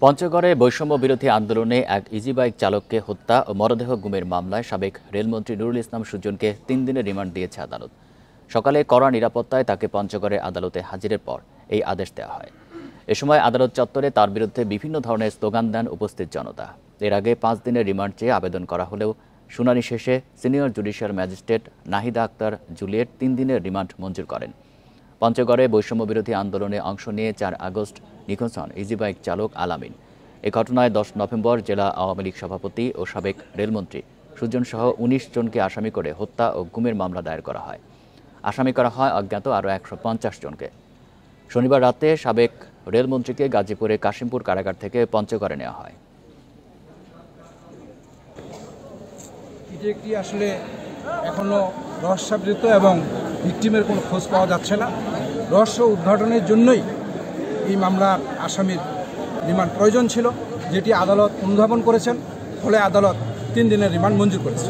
পঞ্চগড়ে বৈষম্য বিরোধী আন্দোলনে এক ইজি বাইক চালককে হত্যা ও মরদেহ গুমের মামলায় সাবেক রেলমন্ত্রী নুরুল ইসলাম সুজনকে 3 দিনের রিমান্ড দিয়েছে আদালত। সকালে কড়া নিরাপত্তায় তাকে পঞ্চগড়ে আদালতে হাজিরের পর এই আদেশ দেওয়া হয়। এ সময় আদালত চত্বরে তার বিরুদ্ধে বিভিন্ন ধরনের স্লোগান দেন উপস্থিত জনতা। এর আগে 5 দিনের রিমান্ড চেয়ে আবেদন করা হলেও শুনানি শেষে senior judicial magistrate Nahida Akter Juliet 3 দিনের রিমান্ড মঞ্জুর করেন। পঞ্চগড়ে বৈষম্য বিরোধী আন্দোলনে অংশ নিয়ে 4 আগস্ট নিখোঁজ হন ইজি বাইক চালক আলামিন। এ ঘটনায় 10 নভেম্বর জেলা আওয়ামী লীগ সভাপতি ও সাবেক রেলমন্ত্রী সুজন সহ 19 জনকে আসামি করে হত্যা ও গুমের মামলা দায়ের করা হয়। আসামি করা হয় অজ্ঞাত আরও 150 জনকে। শনিবার রাতে সাবেক রেলমন্ত্রীকে গাজীপুরে কাশিমপুর কারাগার থেকে পঞ্চগড়ে নেওয়া হয়। এটি আসলে এখনো রহস্যাবৃত এবং ভিকটিমের কোনো খোঁজ পাওয়া যাচ্ছে না। রহস্য উদ্ঘাটনের জন্যই এই মামলার আসামির রিমান্ড প্রয়োজন ছিল, যেটি আদালত অনুধাবন করেছেন। ফলে আদালত 3 দিনের রিমান্ড মঞ্জুর করেছে।